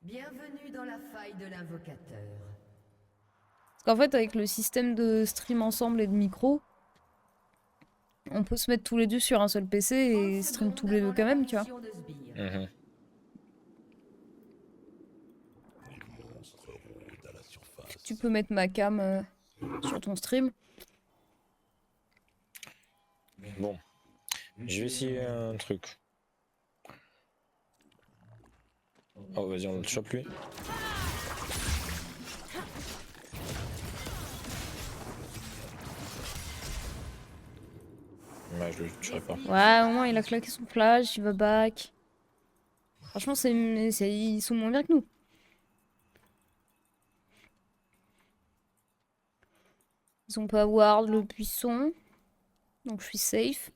Bienvenue dans la faille de l'invocateur. Parce qu'en fait, avec le système de stream ensemble et de micro, on peut se mettre tous les deux sur un seul PC et stream tous les deux quand même, tu vois. Mhm. Tu peux mettre ma cam sur ton stream. Bon, je vais essayer un truc. Oh, vas-y, on le chope lui. Ouais, je le tuerai pas. Ouais, au moins il a claqué son flash, il va back. Franchement, ils sont moins bien que nous. Ils ont pas ward le buisson. Donc je suis safe.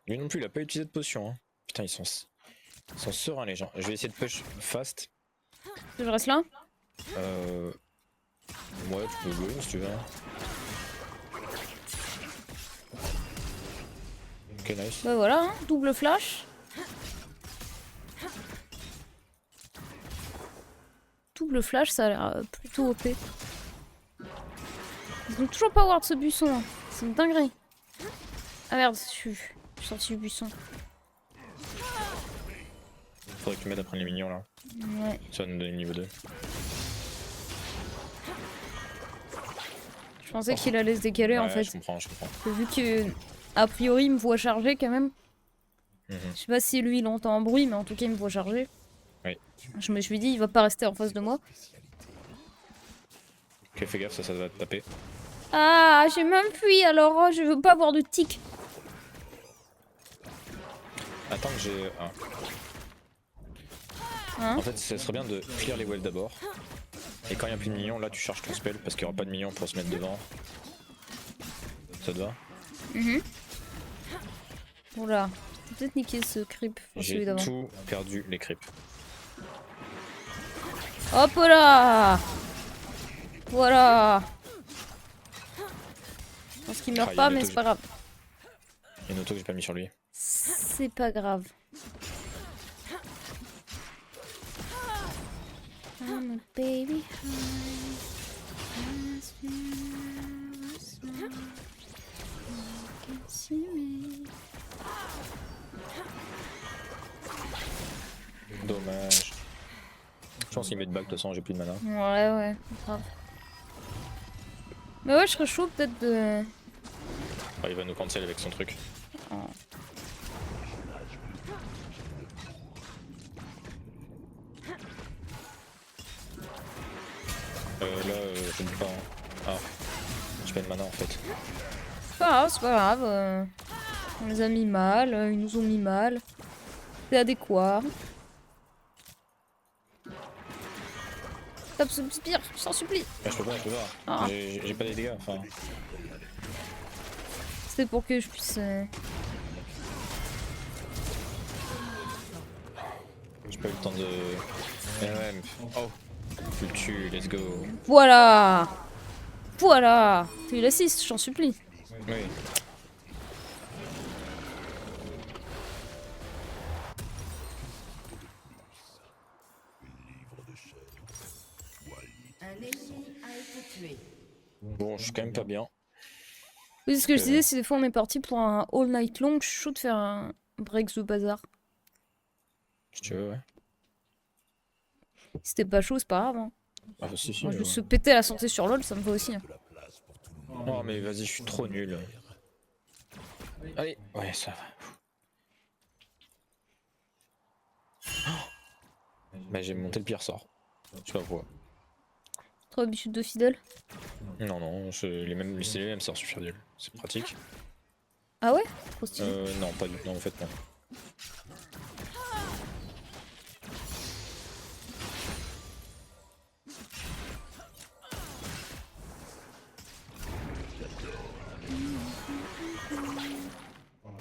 Lui non plus, il a pas utilisé de potion. Hein. Putain, ils sont sereins les gens. Je vais essayer de push fast. Je reste là? Ouais, tu peux jouer si tu veux. Ok, nice. Bah voilà, hein, double flash. Double flash, ça a l'air plutôt OP. Ils ont toujours pas ward ce buisson. Hein. C'est une dinguerie. Ah merde, je suis sorti du buisson. Faudrait que tu m'aides à prendre les minions là. Ouais. Ça va nous donner le niveau 2. Je pensais qu'il allait se décaler Ouais, en fait. je comprends. Vu que, a priori, il me voit charger quand même. Je sais pas si lui il entend un bruit, mais en tout cas il me voit charger. Oui. Je me suis dit, il va pas rester en face de moi. Ok, fais gaffe, ça va te taper. Ah, j'ai même fui alors, oh, je veux pas avoir de tic. Attends que j'ai. Ah. Hein? En fait, ça serait bien de clear les wells d'abord. Et quand il n'y a plus de minions, là tu charges ton spell parce qu'il n'y aura pas de minions pour se mettre devant. Ça te va? Oula, j'ai peut-être niqué ce creep. Enfin, celui J'ai d'avant. tout perdu les creeps. Hop là! Voilà! Je pense qu'il meurt Ah, il y a pas, une mais auto c'est pas grave. Il y a une auto que j'ai pas mis sur lui. C'est pas grave. I'm a baby Dommage. Je pense qu'il met de back, de toute façon j'ai plus de mana. Ouais, grave. Mais ouais, je serais chaud peut-être de... Ah, il va nous cancel avec son truc. Oh. Je ne peux pas. Hein. Ah, j'ai pas de mana en fait. C'est pas grave. On les a mis mal, ils nous ont mis mal. C'est adéquat. Tape ce spire, je t'en supplie. Ah, je peux pas. Ah. J'ai pas les dégâts. Enfin, C'était pour que je puisse... j'ai pas eu le temps de. MM. Oh, tu le tues, let's go. Voilà! Voilà! T'as eu l'assist, je t'en supplie. Oui. Un ennemi a été tué. Bon, je suis quand même pas bien. Oui, ce que je disais, si des fois on est parti pour un all night long, je suis chaud de faire un break the bazar. Si tu veux, ouais. Si t'es pas chaud, c'est pas grave. Hein. Ah, si, si. Moi, juste se péter la santé sur LoL, ça me va aussi. Hein. Non, mais vas-y, je suis trop nul. Allez, ouais, ça va. Bah, j'ai monté le pire sort. Je sais pas pourquoi. Trop habitude de fidèle. Non, c'est les mêmes sorts sur Fidel. C'est pratique. Ah ouais? Trop stylé. Non, pas du tout. Non, en fait, non.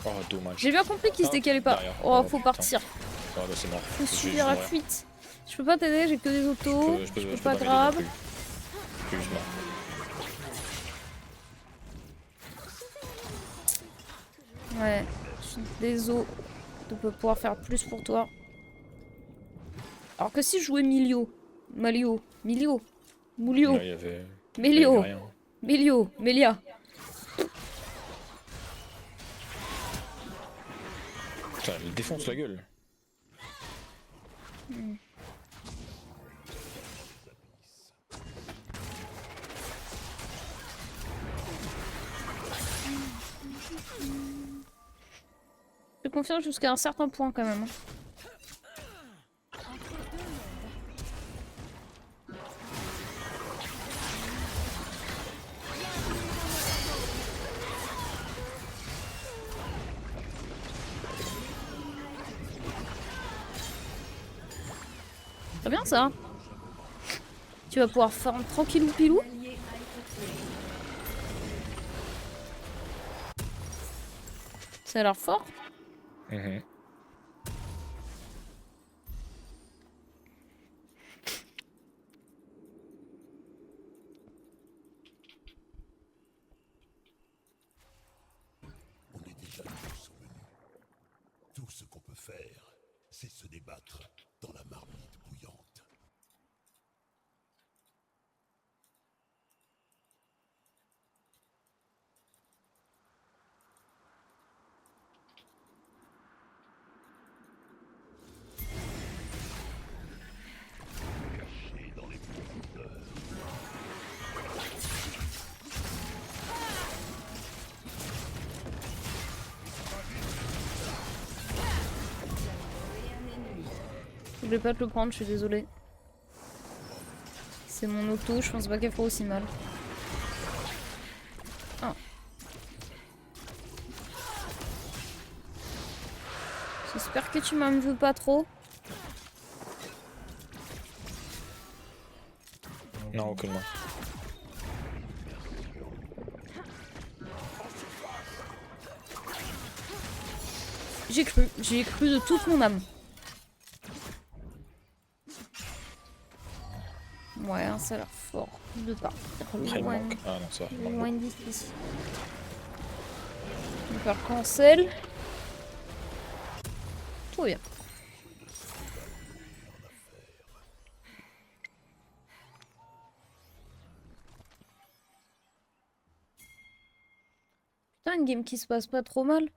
Oh, dommage. J'ai bien compris qu'il se décalait pas. Derrière. Oh, Oh, faut putain. partir. Oh, bah, c'est mort. Faut Je vais subir la mourir. fuite. Je peux pas t'aider, j'ai que des autos. Je peux pas m'aider non grab. plus. Plus justement. Ouais, je suis désolé de pas pouvoir faire plus pour toi. Alors que si je jouais Milio, Malio, Milio, Moulio, Là, il y avait Melio, rien. Melio, Melia. Putain, elle défonce la gueule. J'ai confiance jusqu'à un certain point quand même. Très bien ça. Tu vas pouvoir farm tranquillou pilou. Ça a l'air fort. Mhm. On est déjà tous venus. Tout ce qu'on peut faire, c'est se débattre dans la marmite bouillante. Caché dans les profondeurs. Je voulais pas te le prendre, je suis désolée. C'est mon auto, je pense pas qu'elle fera aussi mal. Ah. J'espère que tu m'en veux pas trop. Non, aucunement. J'ai cru de toute mon âme. Ouais, hein, ça a l'air fort de partir Après, il loin, manque. Ah non, ça va. il manque loin beaucoup. d'ici. Je vais faire cancel. Tout va bien. Putain, une game qui se passe pas trop mal.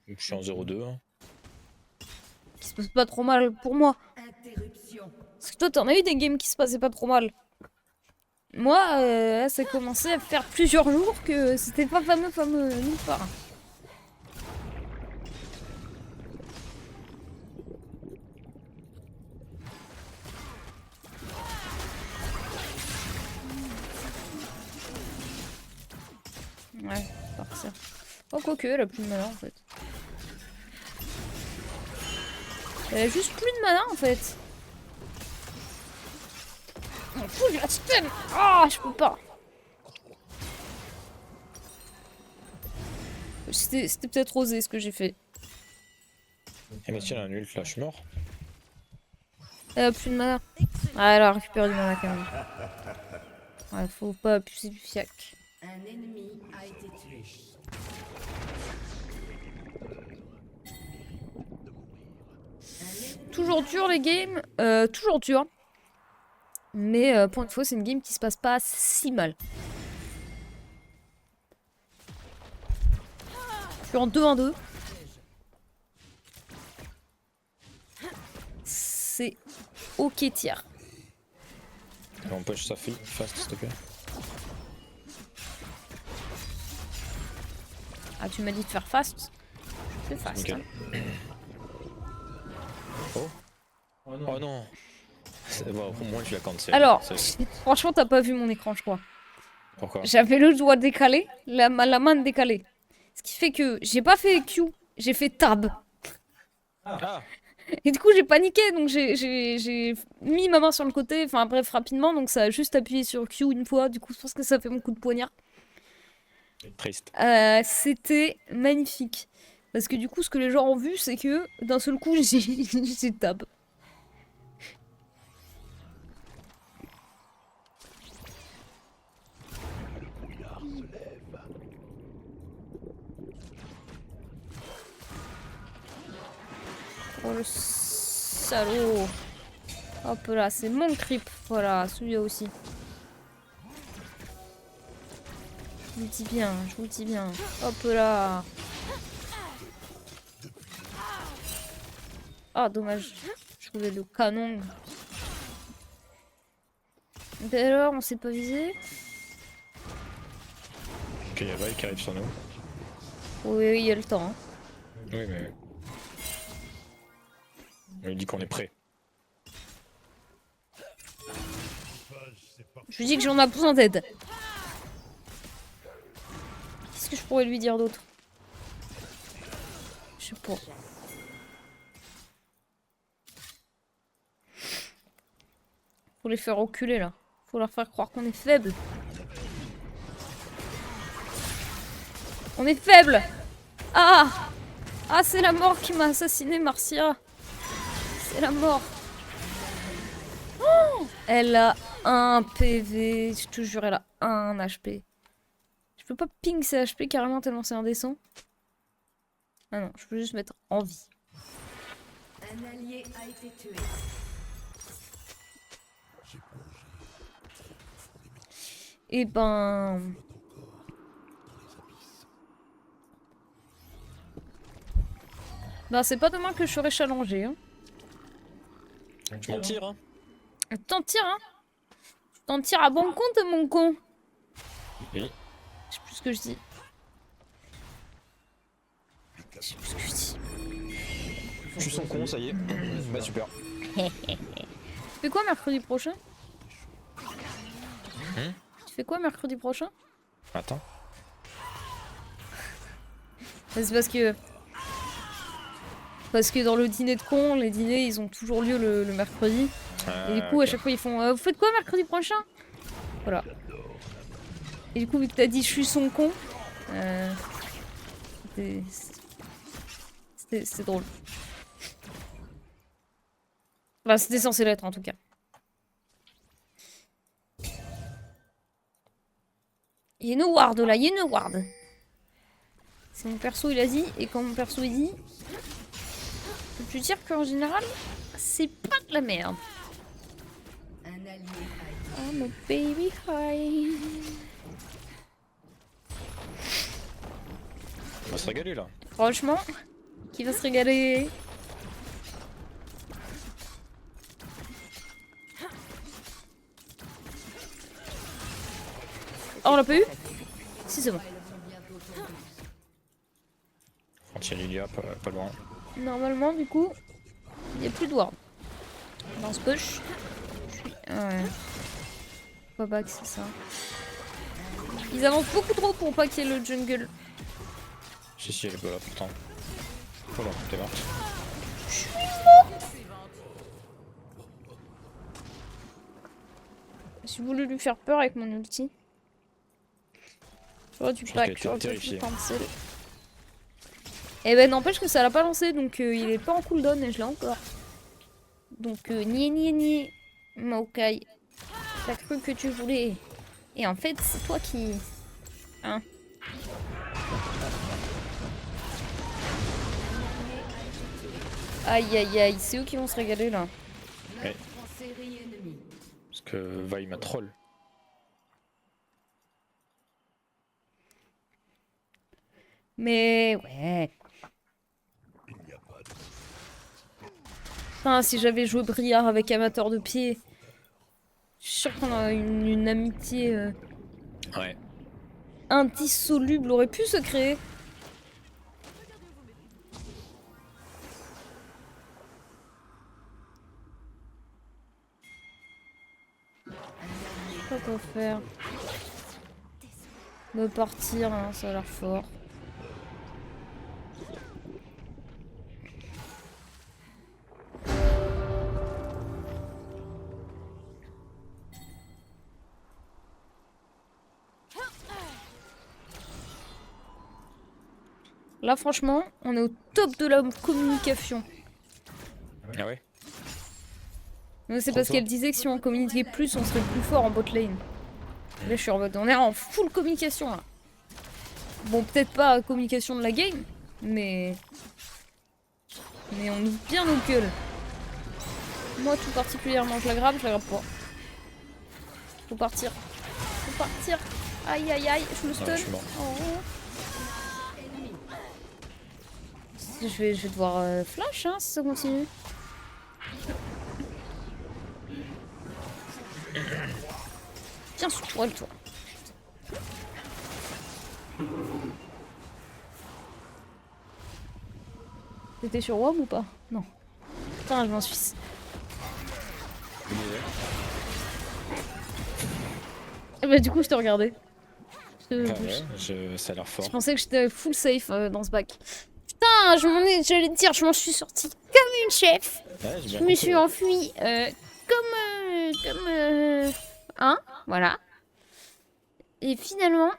Je suis en 0-2. Hein. Qui se passe pas trop mal pour moi. Interruption. Parce que toi, t'en as eu des games qui se passaient pas trop mal. Moi, ça commençait à faire plusieurs jours que c'était pas fameux nulle part. Ouais, partir. Oh, quoique, elle a plus de mana en fait. Elle a juste plus de mana en fait. Oh, fou, j'ai la stun. Ah, je peux pas. C'était peut-être osé ce que j'ai fait. Eh mais tiens, elle a un ult là, je suis mort. Elle a plus de mana. Ah, elle a récupéré du mana quand même. Ouais, faut pas abuser du fiac. Un ennemi a été tué. Toujours dur les games, toujours dur. Mais pour une fois, c'est une game qui se passe pas si mal. Je suis en 2-1-2. C'est ok tiers. On push ça fast, s'il te plaît. Ah, tu m'as dit de faire fast. C'est fast. Nickel. Hein. Oh. Oh non. Bon, au moins tu l'as cancel. Alors, C'est- franchement, t'as pas vu mon écran, je crois. Pourquoi? J'avais le doigt décalé, la main décalée. Ce qui fait que j'ai pas fait Q, j'ai fait Tab. Ah. Et du coup, j'ai paniqué, donc j'ai mis ma main sur le côté, enfin bref, rapidement, donc ça a juste appuyé sur Q une fois, du coup, je pense que ça fait mon coup de poignard. Triste. C'était magnifique. Parce que du coup, ce que les gens ont vu, c'est que d'un seul coup, j'ai Tab. Oh le salaud. Hop là, c'est mon creep. Voilà, celui-là aussi. Je vous le dis bien, je vous le dis bien. Hop là. Ah, dommage. Je voulais le canon. Mais alors, on s'est pas visé? Ok, y'a Vaille qui arrive sur nous. Oui, il y a le temps. Hein. Oui, mais. Il dit qu'on est prêt. Je lui dis que j'en ai besoin d'aide. Qu'est-ce que je pourrais lui dire d'autre? Je sais pas. Faut les faire reculer là. Faut leur faire croire qu'on est faible. On est faible. Ah! Ah, c'est la mort qui m'a assassiné, Marcia. C'est la mort. Oh, elle a 1 PV. Je te jure, elle a 1 HP. Je peux pas ping ses HP carrément tellement c'est indécent. Ah non, je peux juste mettre en vie. Un allié a été tué. Et ben... Ben c'est pas demain que je serai challengé. Hein. Tu m'en tires, hein? T'en tires, hein? T'en tires à bon compte, mon con. Oui. Je sais plus ce que je dis. Je sais plus ce que je dis. Je suis son con, ça y est. Bah super. Tu fais quoi mercredi prochain? Tu fais quoi mercredi prochain? Attends. C'est parce que dans le dîner de con, les dîners ils ont toujours lieu le mercredi. Et du coup, à chaque fois, ils font vous faites quoi mercredi prochain? Voilà. Et du coup, vu que t'as dit je suis son con, c'était drôle. Enfin, c'était censé l'être en tout cas. Il y a une ward là, il y a une ward. C'est mon perso, il a dit. Et quand mon perso il dit, peux-tu dire qu'en général, c'est pas de la merde. Un allié a été I'm a baby high. On va se régaler là. Franchement, qui va se régaler? Oh, on l'a pas eu? Si, c'est bon. Frontier Lilia, pas loin. Normalement, du coup, il n'y a plus de ward. Dans ce push. Ouais. Pas back, c'est ça. Ils avancent beaucoup trop pour pas qu'il y ait le jungle. Si, elle est pas là pourtant. Oh là, t'es morte. Je suis morte. J'ai voulu lui faire peur avec mon ulti. J'aurais dû Je pas pense qu'elle était terrifiée. cancel. Et ben n'empêche que ça l'a pas lancé, donc il est pas en cooldown et je l'ai encore. Donc ni Maokai. T'as cru que tu voulais. Et en fait c'est toi qui... Hein. Aïe aïe aïe, c'est eux qui vont se régaler là. Ouais. en série ennemie. Parce que Vaille m'a troll. Mais ouais. Enfin, si j'avais joué Briard avec amateur de pied, je suis sûre qu'on a une amitié Ouais. indissoluble aurait pu se créer. Je sais pas quoi faire. Me partir, hein, ça a l'air fort. Là, franchement, on est au top de la communication. Ah ouais? Mais c'est parce qu'elle disait que si on communiquait plus, on serait plus fort en bot lane. Là, je suis en mode, on est en full communication là. Bon, peut-être pas communication de la game, mais Mais on ouvre bien nos gueules. Moi tout particulièrement, je la grappe pas. Faut partir. Faut partir. Aïe aïe aïe, je me stun. Ouais, je suis mort. Oh. Je vais devoir flash hein, si ça continue. Viens sur toi, toi. T'étais sur WOM ou pas? Non. Putain, je m'en suis. Et bah du coup, je te regardais. Ah ouais, ça a l'air fort. Je pensais que j'étais full safe dans ce bac. Putain, j'allais te dire, je m'en suis sortie comme une chef. Ouais, j'ai bien Je me compris, suis ouais. enfuie hein, voilà. Et finalement,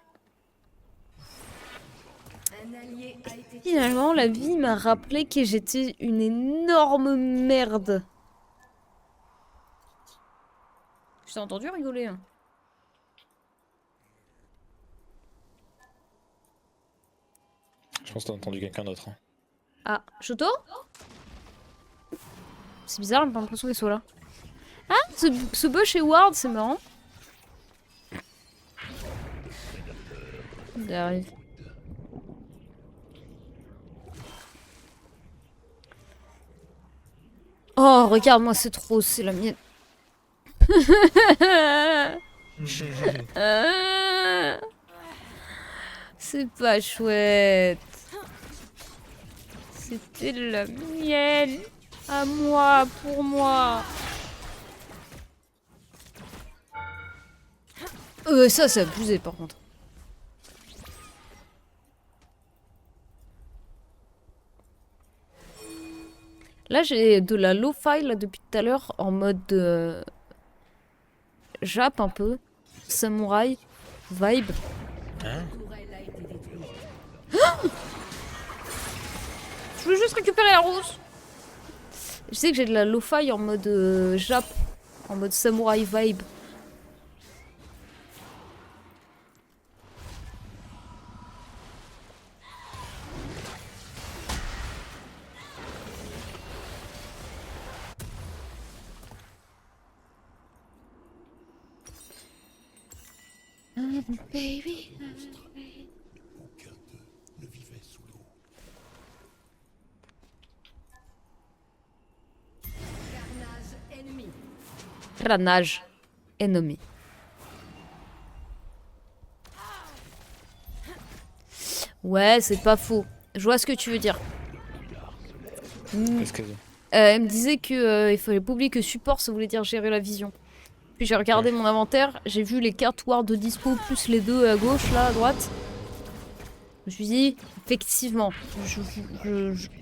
Un allié a été tué. finalement, la vie m'a rappelé que j'étais une énorme merde. Je t'ai entendu rigoler. Hein. Je pense que t'as entendu quelqu'un d'autre. Hein. Ah, Shoto? C'est bizarre, j'ai pas l'impression qu'il soit là. Ah, ce bush et Ward, c'est marrant. Il arrive. Oh, regarde-moi, c'est trop, c'est la mienne. C'est pas chouette. C'était la mienne. À moi, pour moi. Ça, c'est abusé par contre. Là, j'ai de la lo-fi là depuis tout à l'heure en mode Jap un peu, samouraï, vibe. Tourelle a été détruite. Je veux juste récupérer la rose. Je sais que j'ai de la lo-fi en mode Jap, en mode samouraï vibe. Baby. Aucun d'eux ne vivait sous l'eau. Carnage ennemi. Ranage ennemi. Ouais, c'est pas faux. Je vois ce que tu veux dire. Qu'est-ce que Elle me disait que il fallait pas oublier que support ça voulait dire gérer la vision. Puis j'ai regardé mon inventaire, j'ai vu les cartes Ward de dispo plus les deux à gauche là à droite. Je me suis dit effectivement,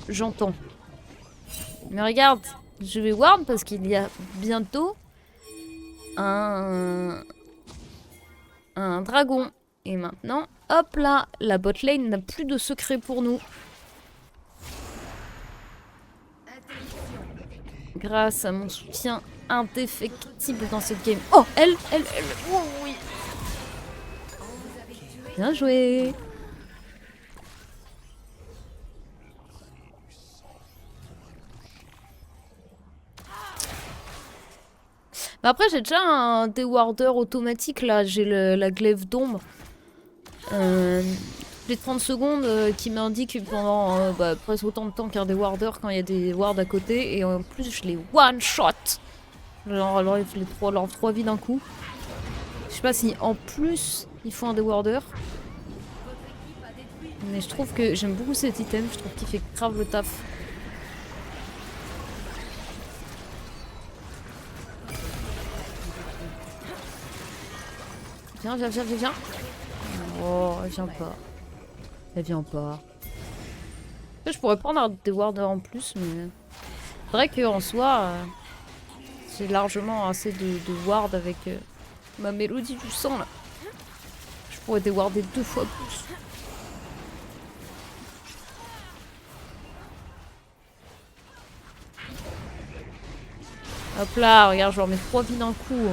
j'entends. Mais regarde, je vais Ward parce qu'il y a bientôt un dragon. Et maintenant, hop là, la bot lane n'a plus de secret pour nous. Grâce à mon soutien indéfectible dans cette game. Oh, elle. Oh oui. Bien joué. Bah après, j'ai déjà un déwarder automatique là. J'ai la glaive d'ombre. Les 30 secondes qui m'indiquent pendant presque autant de temps qu'un déwarder quand il y a des wards à côté. Et en plus, je les one shot. Genre, alors ils leurs 3 vies d'un coup. Je sais pas si en plus il faut un déwarder. Mais je trouve que j'aime beaucoup cet item. Je trouve qu'il fait grave le taf. Viens. Oh, elle vient pas. Elle vient pas. Je pourrais prendre un déwarder en plus, mais... C'est vrai qu'en soi, j'ai largement assez de ward avec ma mélodie du sang, là. Je pourrais déwarder 2 fois plus. Hop là, regarde, je leur mets 3 vies d'un coup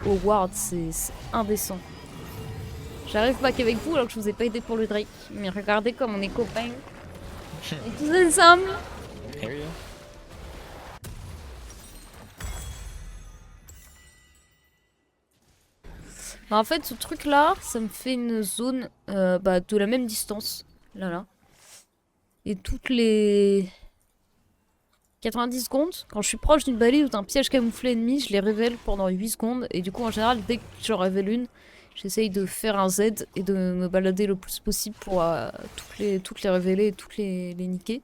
au ward, c'est indécent. J'arrive pas qu'avec vous alors que je vous ai pas aidé pour le Drake. Mais regardez comme on est copains. Et tout ensemble. Eh oui. Bah, en fait, ce truc là, ça me fait une zone de la même distance. Là. Et toutes les 90 secondes, quand je suis proche d'une balise ou d'un piège camouflé ennemi, je les révèle pendant 8 secondes. Et du coup, en général, dès que j'en révèle une, j'essaye de faire un Z et de me balader le plus possible pour toutes les révéler et toutes les niquer.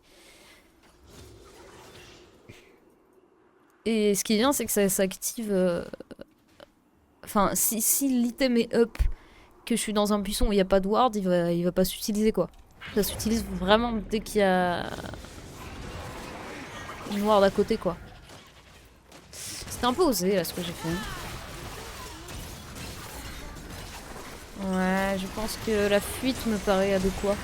Et ce qui est bien, c'est que ça s'active. Enfin, si l'item est up, que je suis dans un buisson où il n'y a pas de ward, il va pas s'utiliser quoi. Ça s'utilise vraiment dès qu'il y a une ward à côté quoi. C'était un peu osé là ce que j'ai fait. Ouais, je pense que la fuite me paraît adéquat.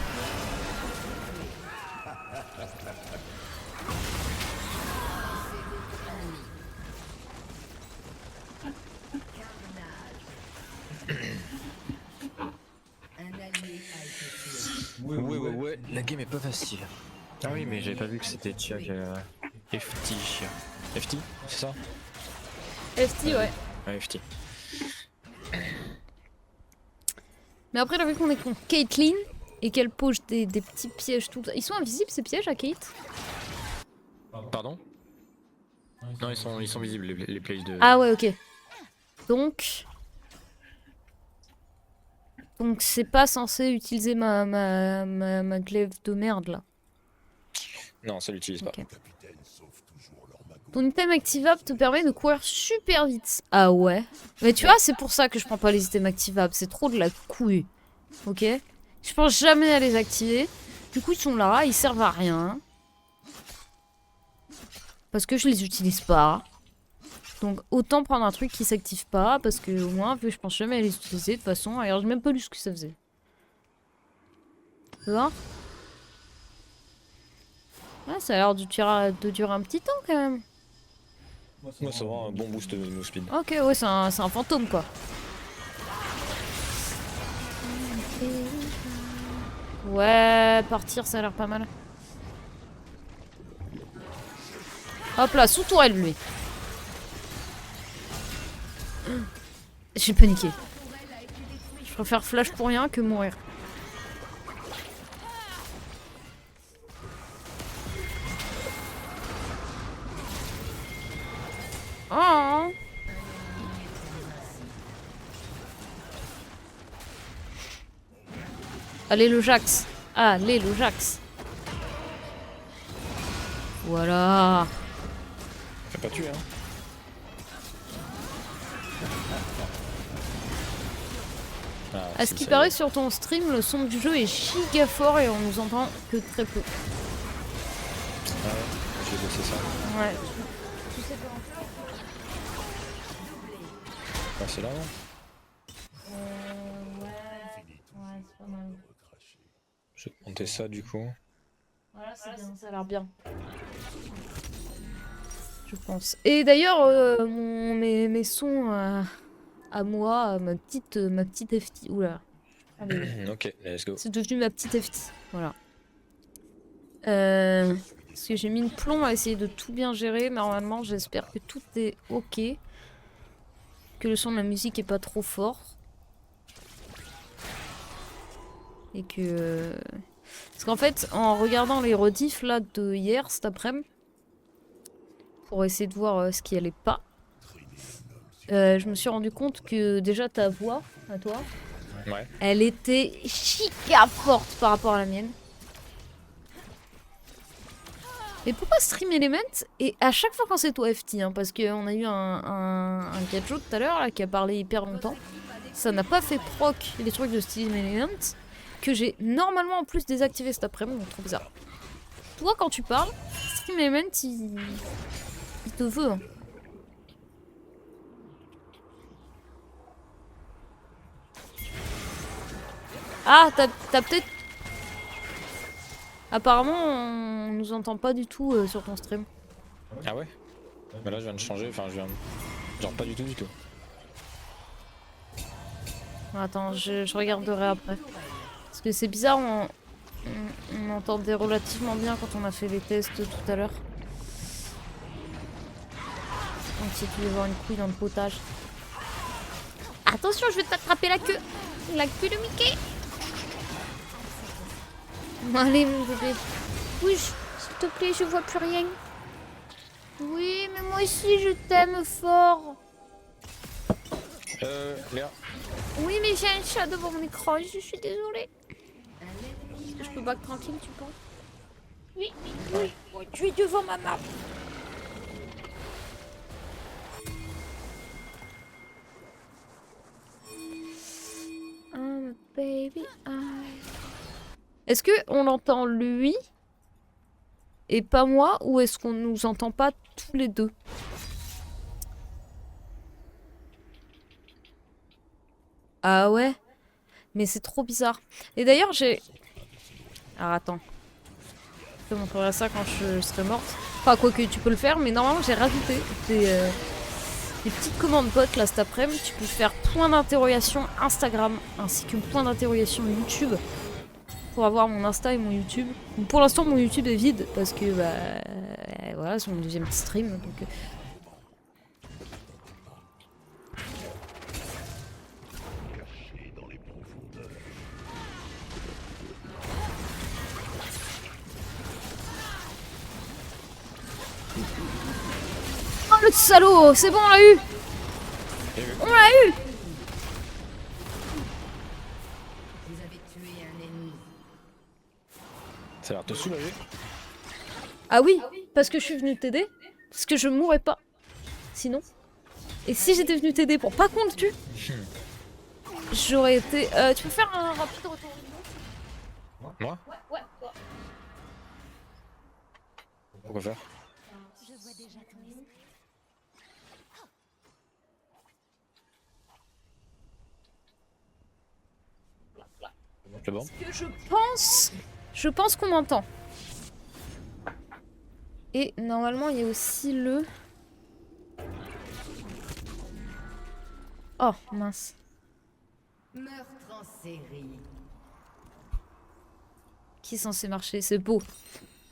Un allié a été tué. Ouais, la game est pas facile. Ah oui, mais j'avais pas vu que c'était Tia qui FT. FT, c'est ça? FT, ouais. Ouais, FT. Mais après, là, vu qu'on est contre Caitlyn et qu'elle pose des petits pièges tout. Ils sont invisibles ces pièges à Kate? Pardon? Non, ils sont visibles les plays de. Ah ouais, ok. Donc c'est pas censé utiliser ma glaive de merde là. Non, ça l'utilise pas. Ok. Capitaine sauve toujours leur magot. Ton item activable te permet de courir super vite. Ah ouais. Mais tu vois, c'est pour ça que je prends pas les items activables. C'est trop de la couille. Ok? Je pense jamais à les activer. Du coup, ils sont là, ils servent à rien. Parce que je les utilise pas. Donc autant prendre un truc qui s'active pas. Parce que au moins, vu que je pense jamais à les utiliser de toute façon. Alors j'ai même pas lu ce que ça faisait. Tu vois? Ouais, ça a l'air de durer un petit temps quand même. Moi, ça va un bon boost de move speed. Ok, ouais, c'est un fantôme quoi. Ouais, partir ça a l'air pas mal. Hop là, sous tourelle lui. J'ai paniqué. Je préfère flash pour rien que mourir. Oh. Allez le Jax. Allez le Jax. Voilà. Fais pas tuer, hein. Ah, À ce si, qui ça y paraît est. sur ton stream, le son du jeu est giga fort et on nous entend que très peu. Ah ouais, j'ai bossé ça. Ouais. Ah, c'est là, non? Ouais, c'est pas mal. Je vais te monter ça du coup. Voilà, c'est bien, ça a l'air bien. Je pense. Et d'ailleurs, mes sons à moi, ma petite FT. Oula. Allez. Ok, let's go. C'est devenu ma petite FT. Voilà. Parce que j'ai mis une plomb à essayer de tout bien gérer. Mais normalement, j'espère que tout est ok. Que le son de la musique est pas trop fort. Et que... Parce qu'en fait, en regardant les rediffs là de hier, cet après-midi, pour essayer de voir ce qui allait pas, je me suis rendu compte que déjà ta voix, à toi, Ouais. elle était giga forte par rapport à la mienne. Mais pourquoi Stream Element? Et à chaque fois quand c'est toi FT, hein, parce qu'on a eu un gadget tout à l'heure là, qui a parlé hyper longtemps, ça n'a pas fait proc les trucs de Stream Element, que j'ai normalement en plus désactivé cet après-midi, donc trop bizarre. Toi quand tu parles, Stream Element il te veut. Hein. Ah, t'as peut-être... Apparemment, on nous entend pas du tout sur ton stream. Ah ouais? Bah là je viens de changer, enfin je viens de... Genre pas du tout. Attends, je regarderai après. Parce que c'est bizarre, On entendait relativement bien quand on a fait les tests tout à l'heure. Donc si tu veux voir une couille dans le potage. Attention, je vais t'attraper la queue. La queue de Mickey. Allez mon bébé. Oui, s'il te plaît, je vois plus rien. Oui, mais moi aussi je t'aime fort. Léa. Oui, mais j'ai un chat devant mon écran, je suis désolée. Je peux back tranquille, tu penses? Oui, oui, oui, tu es devant ma map. I'm a baby, Est-ce que on l'entend lui et pas moi, ou est-ce qu'on nous entend pas tous les deux? Ah ouais? Mais c'est trop bizarre. Et d'ailleurs, j'ai... Alors attends. Je te montrerai ça quand je serai morte. Enfin, quoi que tu peux le faire, mais normalement, j'ai rajouté des petites commandes bot là cet après-midi. Tu peux faire point d'interrogation Instagram ainsi que point d'interrogation YouTube pour avoir mon Insta et mon YouTube. Donc, pour l'instant, mon YouTube est vide parce que voilà, c'est mon deuxième stream. Donc, Oh le salaud, c'est bon, on l'a eu. On l'a eu. Vous avez tué un ennemi. Ça a l'air de te soulager. Ah oui, parce que je suis venue t'aider. Parce que je mourrais pas. Sinon. Et si j'étais venue t'aider pour pas qu'on te tue, j'aurais été... tu peux faire un rapide retour Windows? Moi? Ouais. Pourquoi faire? C'est bon? Que je pense qu'on m'entend. Et normalement, il y a aussi le... Oh, mince. Meurtre en série. Qui est censé marcher? C'est beau.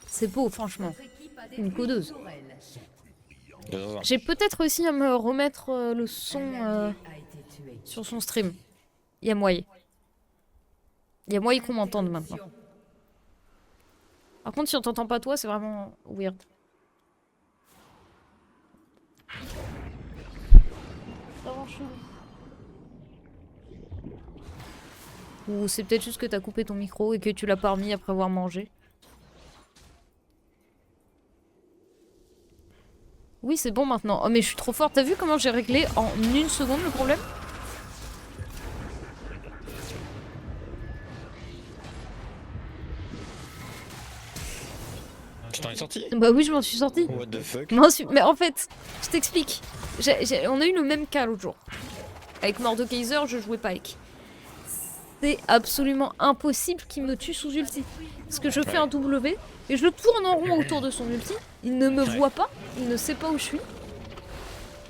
C'est beau, franchement. Votre équipe a Une détruit codeuse. une tourelle. J'ai peut-être réussi à me remettre le son Un allié a été tué. sur son stream. Il y a moyen. Il y a moyen qu'on m'entende maintenant. Par contre, si on t'entend pas toi, c'est vraiment weird. Ou c'est peut-être juste que t'as coupé ton micro et que tu l'as pas remis après avoir mangé. Oui, c'est bon maintenant. Oh, mais je suis trop forte. T'as vu comment j'ai réglé en une seconde le problème? Tu t'en es sorti? Bah oui, je m'en suis sortie. What the fuck? Mais en fait, je t'explique. On a eu le même cas l'autre jour. Avec Mordekaiser, je jouais pas avec. C'est absolument impossible qu'il me tue sous ulti. Parce que je fais un W et je le tourne en rond autour de son ulti. Il ne me voit pas, il ne sait pas où je suis.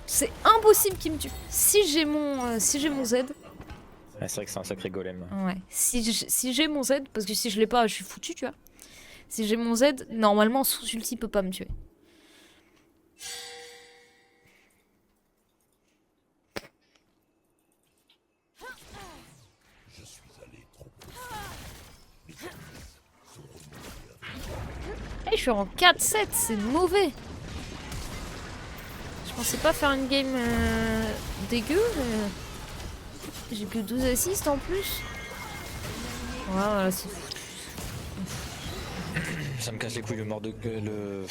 C'est impossible qu'il me tue. Si j'ai mon Z, Ouais, c'est vrai que c'est un sacré golem. ouais. Si j'ai mon Z, parce que si je l'ai pas, je suis foutu, tu vois. Si j'ai mon Z, normalement sous ulti il peut pas me tuer. Je suis allé trop loin. Eh, je suis en 4-7, c'est mauvais. Je pensais pas faire une game dégueu. J'ai que 12 assists en plus. Voilà, c'est fou. Ça me casse les couilles le mort de le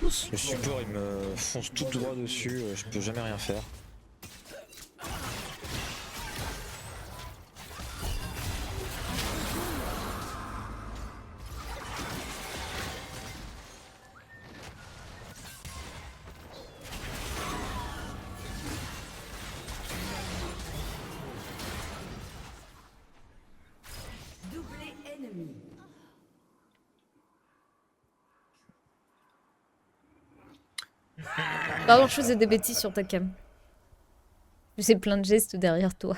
support, il me fonce tout droit dessus, je peux jamais rien faire. Doublé ennemi. Pardon, je faisais des bêtises sur ta cam. Je faisais plein de gestes derrière toi.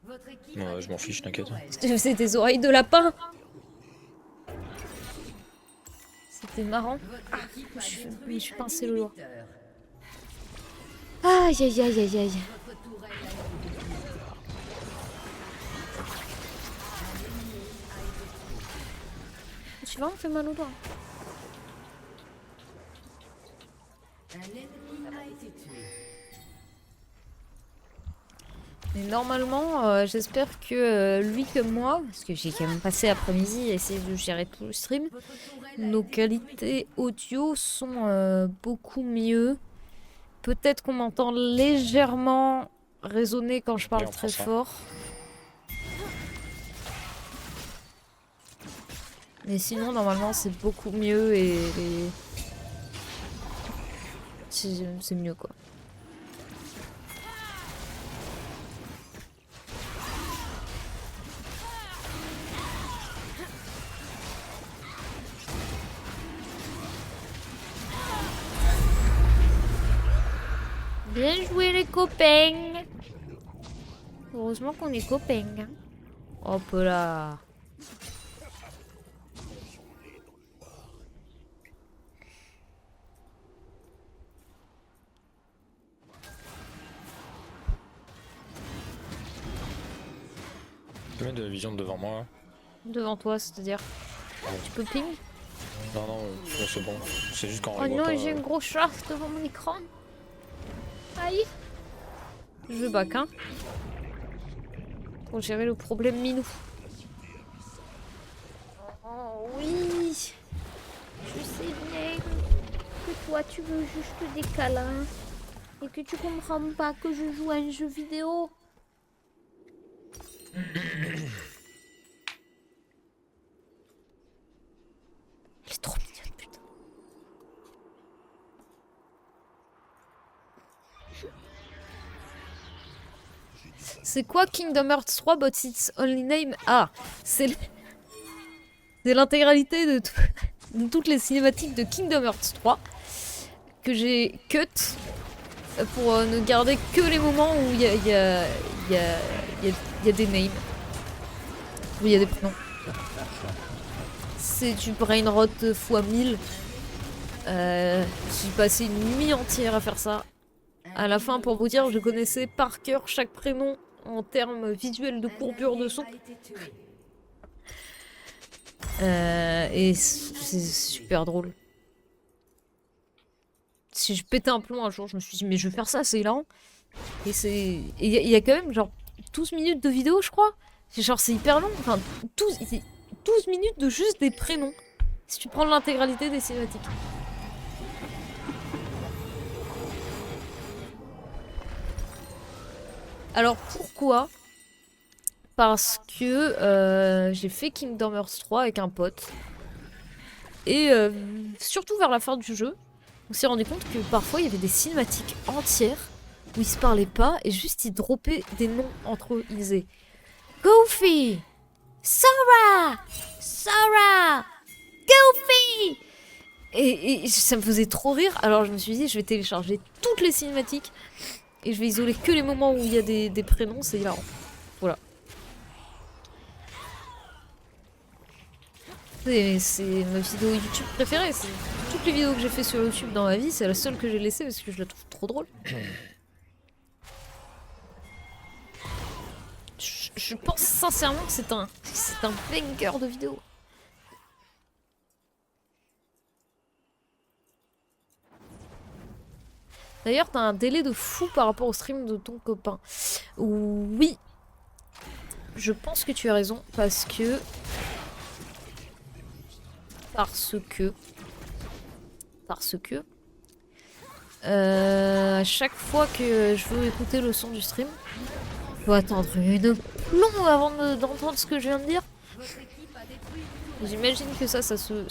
Votre équipe Ouais, a je m'en détruit fiche, une t'inquiète. tourelle. Je faisais des oreilles de lapin. C'était marrant. Votre équipe a Je me suis pincé le doigt. inhibiteur. Aïe aïe aïe aïe aïe. Votre tourelle a été détruite. Tu vas me faire mal au doigt. Un ennemi a été tué. Mais normalement, j'espère que lui comme moi, parce que j'ai quand même passé l'après-midi à essayer de gérer tout le stream, Votre tourelle a nos été qualités audio sont beaucoup mieux. Peut-être qu'on m'entend légèrement résonner quand je parle Oui, on très prend ça. fort. Mais sinon, normalement, c'est beaucoup mieux et c'est mieux quoi. Bien joué les copains. Heureusement qu'on est copains. Hein. Hop là. Combien de vision devant moi? Devant toi, c'est-à-dire. Tu peux ping? Non, non, c'est bon. C'est juste quand on Oh les voit non, pas. j'ai un gros chat devant mon écran. Aïe. Je veux back, hein. Pour gérer le problème minou. Oh oui. Je sais bien que toi tu veux juste des câlins. Et que tu comprends pas que je joue à un jeu vidéo. Elle est trop mignonne, putain. C'est quoi Kingdom Hearts 3 but its only name? Ah, c'est l'intégralité de toutes les cinématiques de Kingdom Hearts 3 que j'ai cut pour ne garder que les moments où il y a des names. Où il y a des prénoms. C'est du brain rot x 1000. J'ai passé une nuit entière à faire ça. À la fin, pour vous dire, je connaissais par cœur chaque prénom en termes visuels de courbure de son. a été tué. Et c'est super drôle. Si je pétais un plomb un jour, je me suis dit, mais je vais faire ça, c'est hilarant. Et il y a quand même genre 12 minutes de vidéo, je crois. Genre, c'est hyper long. Enfin, 12 minutes de juste des prénoms. Si tu prends l'intégralité des cinématiques. Alors pourquoi? Parce que j'ai fait Kingdom Hearts 3 avec un pote. Et surtout vers la fin du jeu, on s'est rendu compte que parfois il y avait des cinématiques entières où ils se parlaient pas et juste ils droppaient des noms entre eux. Ils disaient Goofy, Sora, Sora, Goofy. Et ça me faisait trop rire. Alors je me suis dit je vais télécharger toutes les cinématiques et je vais isoler que les moments où il y a des prénoms, c'est hilarant. Voilà. C'est ma vidéo YouTube préférée. Toutes les vidéos que j'ai fait sur YouTube dans ma vie, c'est la seule que j'ai laissée parce que je la trouve trop drôle. Je pense sincèrement que c'est un banger de vidéo. D'ailleurs, t'as un délai de fou par rapport au stream de ton copain. Oui. Je pense que tu as raison parce que... à chaque fois que je veux écouter le son du stream, faut attendre une plombe avant d'entendre ce que je viens de dire. J'imagine que ça se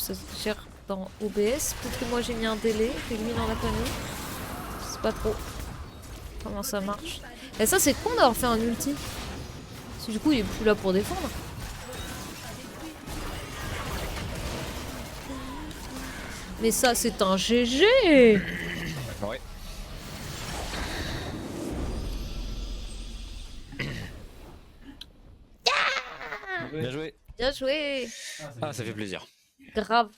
gère dans OBS. Peut-être que moi j'ai mis un délai, que lui n'en a pas mis. Je sais pas trop comment ça marche. Et ça c'est con d'avoir fait un ulti. Parce que du coup il est plus là pour défendre. Mais ça c'est un GG. Ouais. Bien joué. Bien joué. Ah, ça fait plaisir. Grave.